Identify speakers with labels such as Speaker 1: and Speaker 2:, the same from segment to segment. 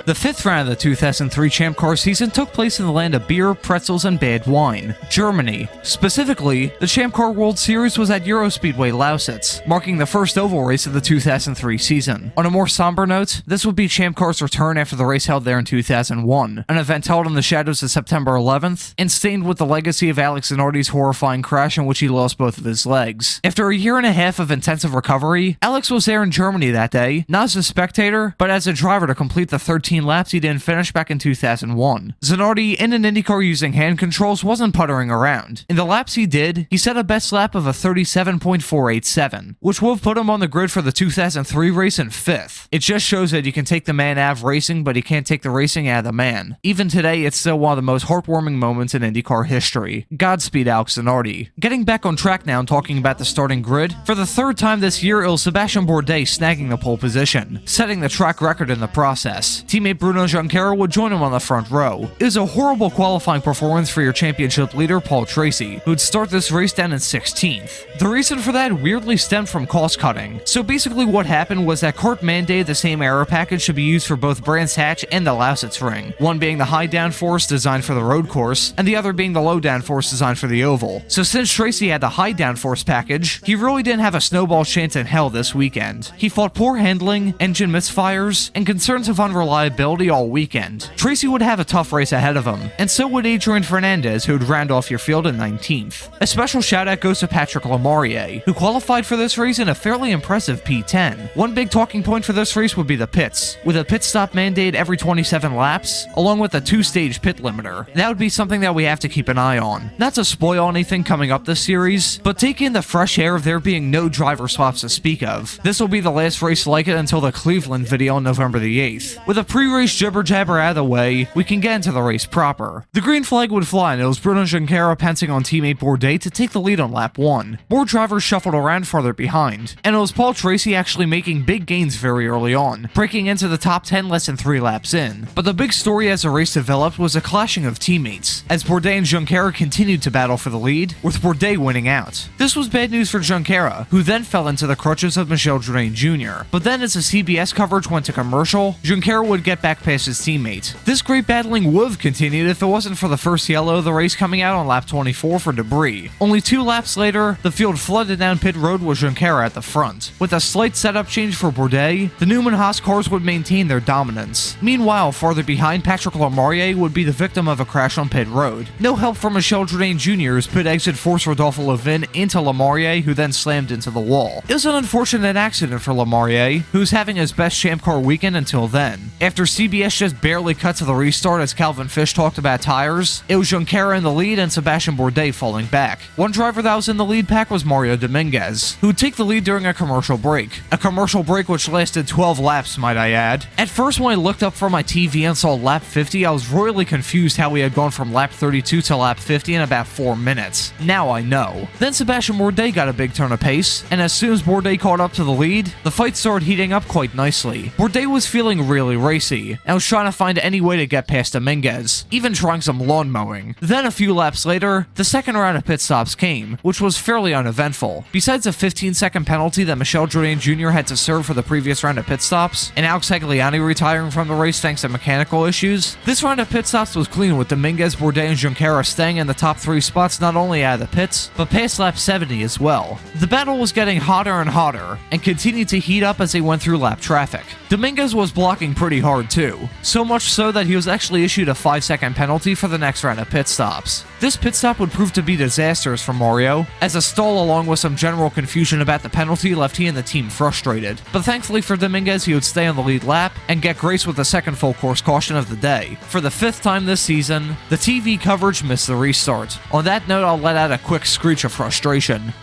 Speaker 1: The fifth round of the 2003 Champ Car season took place in the land of beer, pretzels, and bad wine, Germany. Specifically, the Champ Car World Series was at Eurospeedway Lausitz, marking the first oval race of the 2003 season. On a more somber note, this would be Champ Car's return after the race held there in 2001, an event held in the shadows of September 11th, and stained with the legacy of Alex Zanardi's horrifying crash in which he lost both of his legs. After a year and a half of intensive recovery, Alex was there in Germany that day, not as a spectator, but as a driver to complete the 13 laps he didn't finish back in 2001. Zanardi, in an IndyCar using hand controls, wasn't puttering around. In the laps he did, he set a best lap of a 37.487, which would have put him on the grid for the 2003 race in 5th. It just shows that you can take the man out of racing, but you can't take the racing out of the man. Even today, it's still one of the most heartwarming moments in IndyCar history. Godspeed, Alex Zanardi. Getting back on track now and talking about the starting grid, for the third time this year, it was Sebastian Bourdais snagging the pole position, setting the track record in the process. Teammate Bruno Junqueira would join him on the front row. It was a horrible qualifying performance for your championship leader, Paul Tracy, who'd start this race down in 16th. The reason for that weirdly stemmed from cost cutting. So basically what happened was that CART mandated the same aero package should be used for both Brands Hatch and the Lausitz ring, one being the high downforce designed for the road course, and the other being the low downforce designed for the oval. So since Tracy had the high downforce package, he really didn't have a snowball's chance in hell this weekend. He fought poor handling, engine misfires, and concerns of unreliability all weekend. Tracy would have a tough race ahead of him, and so would Adrian Fernandez, who would round off your field in 19th. A special shout out goes to Patrick Lemarié, who qualified for this race in a fairly impressive P10. One big talking point for this race would be the pits, with a pit stop mandate every 27 laps, along with a 2-stage pit limiter. That would be something that we have to keep an eye on. Not to spoil anything coming up this series, but take in the fresh air of there being no driver swaps to speak of. This will be the last race like it until the Cleveland video on November the 8th. With a pre-race jibber jabber out of the way, we can get into the race proper. The green flag would fly, and it was Bruno Junqueira pouncing on teammate Bourdais to take the lead on lap 1. More drivers shuffled around farther behind, and it was Paul Tracy actually making big gains very early on, breaking into the top 10 less than 3 laps in. But the big story as the race developed was a clashing of teammates, as Bourdais and Junqueira continued to battle for the lead, with Bourdais winning out. This was bad news for Junqueira, who then fell into the crutches of Michel Jourdain Jr. But then as the CBS coverage went to commercial, Junqueira would get back past his teammate. This great battling would have continued if it wasn't for the first yellow of the race coming out on lap 24 for debris. Only 2 laps later, the field flooded down pit road with Junqueira at the front. With a slight setup change for Bourdais, the Newman-Haas cars would maintain their dominance. Meanwhile, farther behind, Patrick Lemarié would be the victim of a crash on pit road. No help from Michel Jourdain Jr.'s pit exit forced Rodolfo Levin into Lemarié, who then slammed into the wall. It was an unfortunate accident for Lemarié, who's having his best Champ Car weekend until then. After CBS just barely cut to the restart as Calvin Fish talked about tires, it was Junqueira in the lead and Sebastian Bourdais falling back. One driver that was in the lead pack was Mario Dominguez, who would take the lead during a commercial break. A commercial break which lasted 12 laps, might I add. At first, when I looked up from my TV and saw lap 50, I was royally confused how we had gone from lap 32 to lap 50 in about 4 minutes. Now I know. Then Sebastian Bourdais got a big turn of pace, and as soon as Bourdais caught up to the lead, the fight started heating up quite nicely. Bourdais was feeling really racy, and was trying to find any way to get past Dominguez, even trying some lawn mowing. Then a few laps later, the second round of pit stops came, which was fairly uneventful. Besides a 15-second penalty that Michel Jourdain Jr. had to serve for the previous round of pit stops, and Alex Tagliani retiring from the race thanks to mechanical issues, this round of pit stops was clean with Dominguez, Bourdais, and Junqueira staying in the top 3 spots not only out of the pits, but past lap 70 as well. The battle was getting hotter and hotter, and continued to heat up as they went through lap traffic. Dominguez was blocking pretty hard too, so much so that he was actually issued a 5-second penalty for the next round of pit stops. This pit stop would prove to be disastrous for Mario, as a stall along with some general confusion about the penalty left he and the team frustrated. But thankfully for Dominguez, he would stay on the lead lap and get grace with the second full course caution of the day. For the 5th time this season, the TV coverage missed the restart. On that note, I'll let out a quick screech of frustration.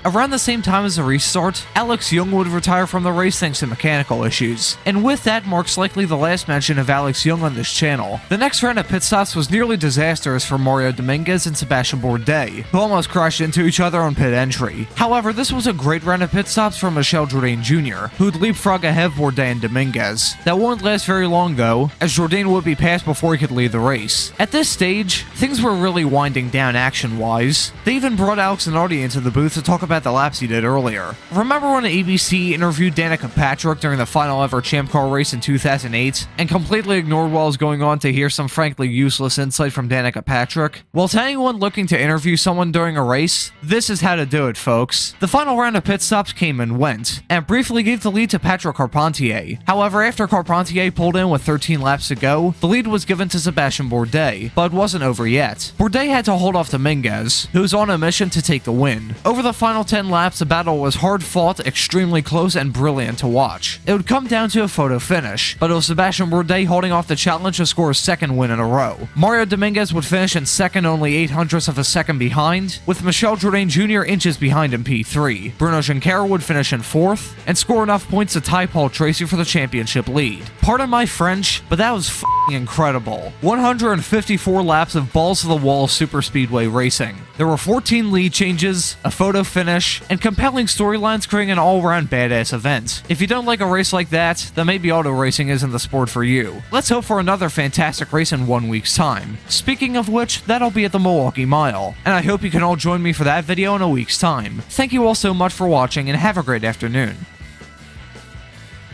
Speaker 1: Around the same time as the restart, Alex Young would retire from the race thanks to mechanical issues. And with that marks likely the last mention of Alex Young on this channel. The next round of pit stops was nearly disastrous for Mario Dominguez and Sebastian Bourdais, who almost crashed into each other on pit entry. However, this was a great round of pit stops for Michel Jourdain Jr., who'd leapfrog ahead of Bourdais and Dominguez. That won't last very long though, as Jourdain would be passed before he could lead the race. At this stage, things were really winding down action-wise. They even brought Alex Zanardi into the booth to talk about the laps he did earlier. Remember when ABC interviewed Danica Patrick during the final ever Champ Car race in 2008, and completely ignored what was going on to hear some frankly useless insight from Danica Patrick? Well, to anyone looking to interview someone during a race, this is how to do it, folks. The final round of pit stops came and went, and briefly gave the lead to Patrick Carpentier. However, after Carpentier pulled in with 13 laps to go, the lead was given to Sebastian Bourdais, but it wasn't over yet. Bourdais had to hold off Dominguez, who was on a mission to take the win. Over the final 10 laps, the battle was hard fought, extremely close, and brilliant to watch. It would come down to a photo finish, but it was Sebastian Bourdais holding off the challenge to score his second win in a row. Mario Dominguez would finish in second, only 0.08 of a second behind, with Michel Jourdain Jr. inches behind in P3. Bruno Junqueira would finish in fourth, and score enough points to tie Paul Tracy for the championship lead. Pardon my French, but that was f***ing incredible. 154 laps of balls-to-the-wall superspeedway racing. There were 14 lead changes, a photo finish, and compelling storylines creating an all-around badass event. If you don't like a race like that, then maybe auto racing isn't the sport for you. Let's hope for another fantastic race in 1 week's time. Speaking of which, that'll be at the Milwaukee Mile, and I hope you can all join me for that video in a week's time. Thank you all so much for watching, and have a great afternoon.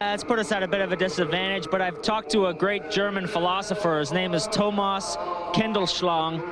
Speaker 2: It's put us at a bit of a disadvantage, but I've talked to a great German philosopher. His name is Thomas Kendelschlang.